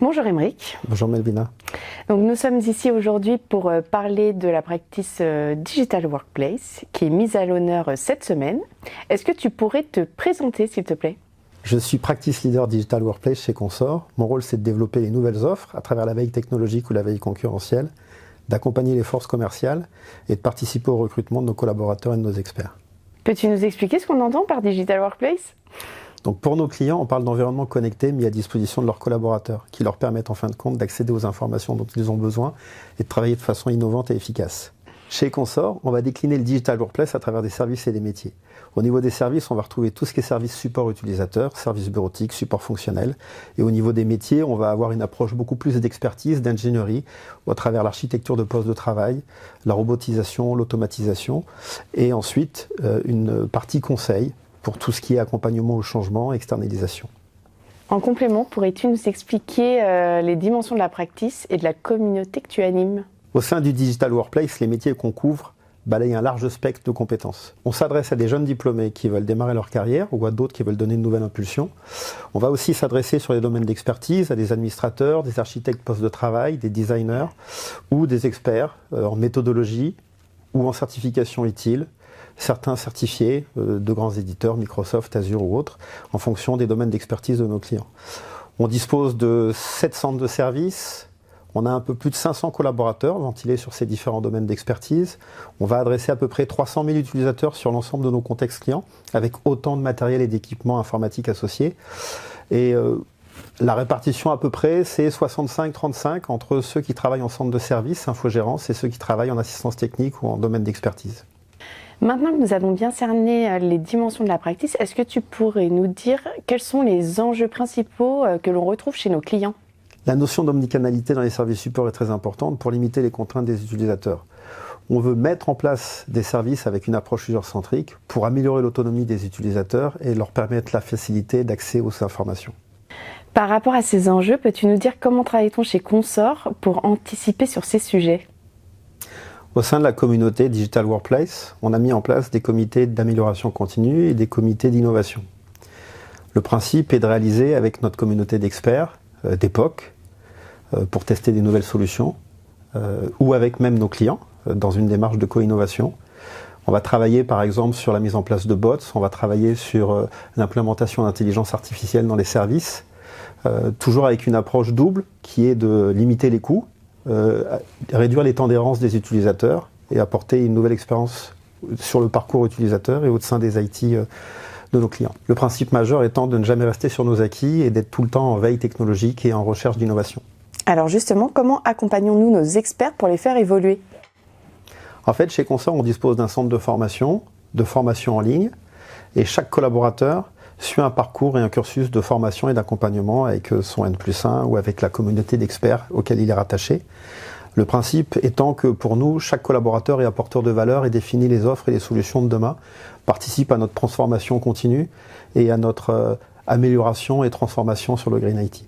Bonjour Aymeric. Bonjour Melvina. Donc nous sommes ici aujourd'hui pour parler de la practice Digital Workplace qui est mise à l'honneur cette semaine. Est-ce que tu pourrais te présenter s'il te plaît? Je suis Practice Leader Digital Workplace chez Consor. Mon rôle c'est de développer les nouvelles offres à travers la veille technologique ou la veille concurrentielle, d'accompagner les forces commerciales et de participer au recrutement de nos collaborateurs et de nos experts. Peux-tu nous expliquer ce qu'on entend par Digital Workplace? Donc pour nos clients, on parle d'environnement connecté mis à disposition de leurs collaborateurs, qui leur permettent en fin de compte d'accéder aux informations dont ils ont besoin et de travailler de façon innovante et efficace. Chez Consor, on va décliner le Digital Workplace à travers des services et des métiers. Au niveau des services, on va retrouver tout ce qui est service support utilisateur, service bureautique, support fonctionnel. Et au niveau des métiers, on va avoir une approche beaucoup plus d'expertise, d'ingénierie, à travers l'architecture de postes de travail, la robotisation, l'automatisation. Et ensuite, une partie conseil, pour tout ce qui est accompagnement au changement, externalisation. En complément, pourrais-tu nous expliquer les dimensions de la practice et de la communauté que tu animes? Au sein du Digital Workplace, les métiers qu'on couvre balayent un large spectre de compétences. On s'adresse à des jeunes diplômés qui veulent démarrer leur carrière ou à d'autres qui veulent donner une nouvelle impulsion. On va aussi s'adresser sur les domaines d'expertise à des administrateurs, des architectes postes de travail, des designers ou des experts en méthodologie ou en certification utile. Certains certifiés de grands éditeurs, Microsoft, Azure ou autres, en fonction des domaines d'expertise de nos clients. On dispose de 7 centres de services, on a un peu plus de 500 collaborateurs ventilés sur ces différents domaines d'expertise. On va adresser à peu près 300 000 utilisateurs sur l'ensemble de nos contextes clients, avec autant de matériel et d'équipements informatiques associés. Et la répartition à peu près, c'est 65-35 entre ceux qui travaillent en centre de service, infogérance, et ceux qui travaillent en assistance technique ou en domaine d'expertise. Maintenant que nous avons bien cerné les dimensions de la practice, est-ce que tu pourrais nous dire quels sont les enjeux principaux que l'on retrouve chez nos clients? La notion d'omnicanalité dans les services support est très importante pour limiter les contraintes des utilisateurs. On veut mettre en place des services avec une approche user-centrique pour améliorer l'autonomie des utilisateurs et leur permettre la facilité d'accès aux informations. Par rapport à ces enjeux, peux-tu nous dire comment travaille-t-on chez Consor pour anticiper sur ces sujets? Au sein de la communauté Digital Workplace, on a mis en place des comités d'amélioration continue et des comités d'innovation. Le principe est de réaliser avec notre communauté d'experts, d'époque, pour tester des nouvelles solutions, ou avec même nos clients, dans une démarche de co-innovation. On va travailler par exemple sur la mise en place de bots, on va travailler sur l'implémentation d'intelligence artificielle dans les services, toujours avec une approche double qui est de limiter les coûts, réduire les temps d'errance des utilisateurs et apporter une nouvelle expérience sur le parcours utilisateur et au sein des IT de nos clients. Le principe majeur étant de ne jamais rester sur nos acquis et d'être tout le temps en veille technologique et en recherche d'innovation. Alors justement, comment accompagnons-nous nos experts pour les faire évoluer? En fait, chez Consor, on dispose d'un centre de formation en ligne, et chaque collaborateur suit un parcours et un cursus de formation et d'accompagnement avec son N+1 ou avec la communauté d'experts auquel il est rattaché. Le principe étant que pour nous, chaque collaborateur est apporteur de valeur et définit les offres et les solutions de demain, participe à notre transformation continue et à notre amélioration et transformation sur le Green IT.